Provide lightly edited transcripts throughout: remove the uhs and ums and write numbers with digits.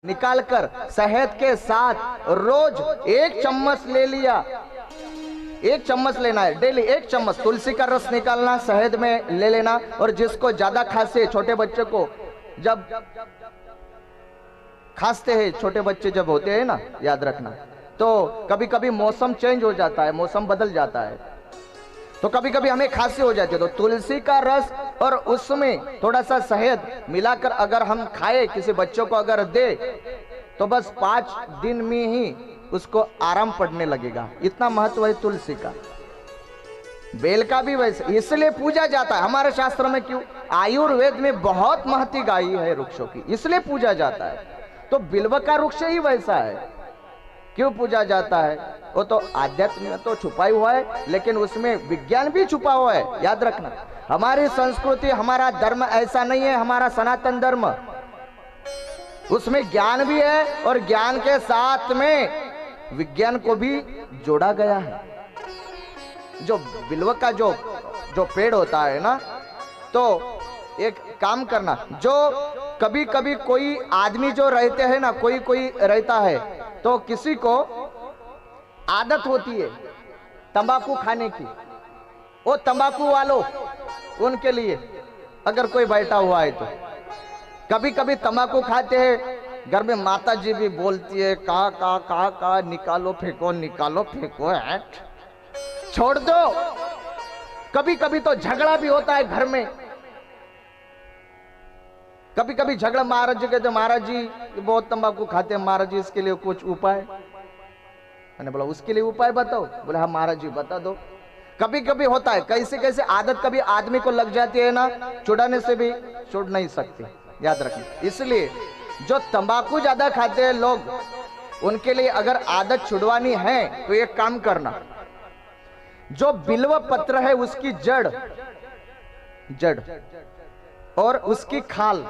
निकालकर शहद के साथ रोज 1 चम्मच ले लिया। 1 चम्मच लेना है डेली, 1 चम्मच तुलसी का रस निकालना, शहद में ले लेना। और जिसको ज्यादा खांसी, छोटे बच्चे को जब खांसते हैं, छोटे बच्चे जब होते हैं ना, याद रखना, तो कभी कभी मौसम चेंज हो जाता है, मौसम बदल जाता है, तो कभी कभी हमें खांसी हो जाती है। तो तुलसी का रस और उसमें थोड़ा सा शहद मिलाकर अगर हम खाए, किसी बच्चों को अगर दे, तो बस 5 दिन में ही उसको आराम पड़ने लगेगा। इतना महत्व है तुलसी का। बेल का भी वैसे, इसलिए पूजा जाता है हमारे शास्त्र में। क्यों? आयुर्वेद में बहुत महत्व गाई है वृक्षों की, इसलिए पूजा जाता है। तो बिल्व का वृक्ष ही वैसा है, क्यों पूजा जाता है? वो तो आध्यात्म में तो छुपा हुआ है, लेकिन उसमें विज्ञान भी छुपा हुआ है। याद रखना, हमारी संस्कृति, हमारा धर्म ऐसा नहीं है। हमारा सनातन धर्म, उसमें ज्ञान भी है और ज्ञान के साथ में विज्ञान को भी जोड़ा गया है। जो बिल्व का जो पेड़ होता है ना, तो एक काम करना, जो कभी कभी कोई आदमी जो रहते हैं ना, कोई रहता है, तो किसी को आदत होती है तंबाकू खाने की, वो तंबाकू वालों, उनके लिए अगर कोई बैठा हुआ है तो कभी कभी तंबाकू खाते हैं। घर में माता जी भी बोलती है, का निकालो फेंको, निकालो फेंको, हट छोड़ दो। कभी कभी तो झगड़ा भी होता है घर में। कभी कभी झगड़ा, महाराज जी कहते, महाराज जी बहुत तंबाकू खाते हैं, महाराज जी इसके लिए कुछ उपाय? मैंने बोला उसके लिए उपाय बताओ। बोले हाँ महाराज जी बता दो। कभी कभी होता है, कैसे कैसे आदत कभी आदमी को लग जाती है ना, छुड़ाने से भी छुड़ नहीं सकती। याद रखना, इसलिए जो तंबाकू ज्यादा खाते हैं लोग, उनके लिए अगर आदत छुड़वानी है तो एक काम करना, जो बिल्व पत्र है उसकी जड़ और उसकी खाल,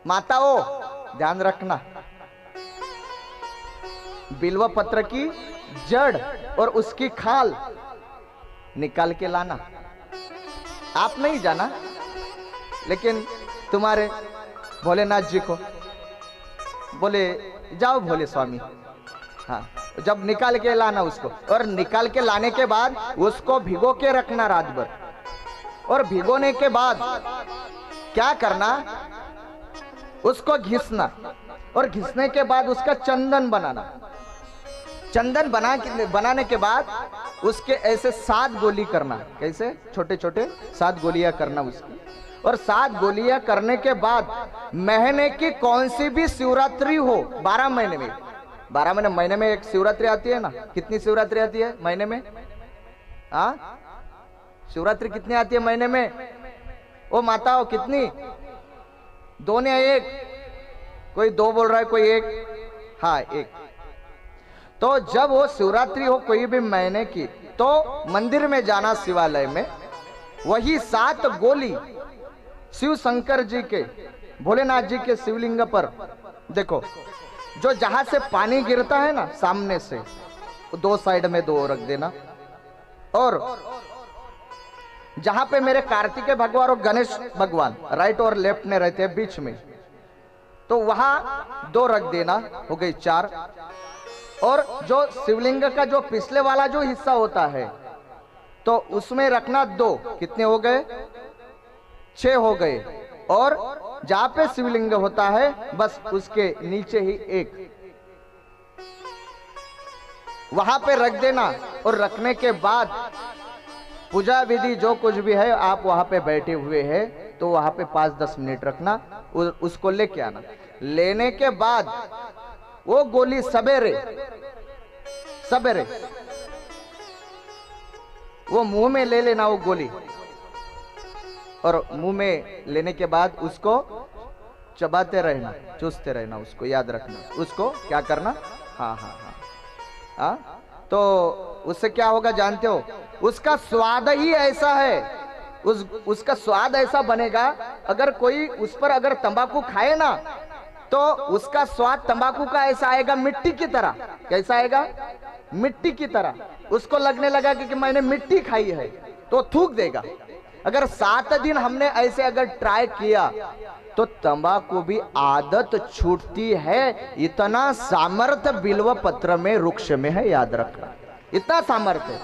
माताओं ध्यान रखना, बिल्व पत्र की जड़ और उसकी खाल निकाल के लाना। आप नहीं जाना, लेकिन तुम्हारे भोलेनाथ जी को बोले जाओ भोले स्वामी, हाँ, जब निकाल के लाना उसको, और निकाल के लाने के बाद उसको भिगो के रखना रात भर। और भिगोने के बाद क्या करना, उसको घिसना, और घिसने के बाद उसका चंदन बनाना। चंदन बनाने के बाद उसके ऐसे 7 गोली करना। कैसे? छोटे छोटे 7 गोलियां करना उसकी। और 7 गोलियां करने के बाद महीने की कौन सी भी शिवरात्रि हो, 12 महीने में, 12 महीने में एक शिवरात्रि आती है ना। कितनी शिवरात्रि आती है महीने में? हाँ, शिवरात्रि कितनी आती है महीने में? ओ माताओं कितनी? 2 ने 1? कोई 2 बोल रहा है, कोई 1? हाँ 1। तो जब वो शिवरात्रि हो कोई भी महीने की, तो मंदिर में जाना, शिवालय में, वही 7 गोली शिव शंकर जी के, भोलेनाथ जी के शिवलिंग पर, देखो जो जहां से पानी गिरता है ना, सामने से 2 साइड में 2 रख देना। और जहां पे मेरे कार्तिकेय भगवान और गणेश भगवान राइट और लेफ्ट में रहते हैं बीच में, तो वहां 2 रख देना, हो गई 4। और जो शिवलिंग का जो पिछले वाला जो हिस्सा होता है, तो उसमें रखना 2। कितने हो गए? 6 हो गए। और जहां पे शिवलिंग होता है, बस उसके नीचे ही 1 वहां पे रख देना। और रखने के बाद पूजा विधि जो कुछ भी है, आप वहां पे बैठे हुए हैं, तो वहां पे 5-10 मिनट रखना, उसको लेके आना। लेने के बाद वो गोली सवेरे वो मुंह में ले लेना, वो गोली। और मुंह में लेने के बाद उसको चबाते रहना, चूसते रहना, उसको याद रखना। उसको क्या करना? हाँ। तो उससे क्या होगा जानते हो? उसका स्वाद ही ऐसा है, उसका स्वाद ऐसा बनेगा, अगर कोई उस पर अगर तंबाकू खाए ना, तो उसका स्वाद तंबाकू का ऐसा आएगा, मिट्टी की तरह। कैसा आएगा? मिट्टी की तरह। उसको लगने लगा कि मैंने मिट्टी खाई है, तो थूक देगा। अगर 7 दिन हमने ऐसे अगर ट्राई किया, तो तंबाकू भी आदत छूटती है। इतना सामर्थ्य बिल्व पत्र में, वृक्ष में है, याद रखना, इतना सामर्थ्य।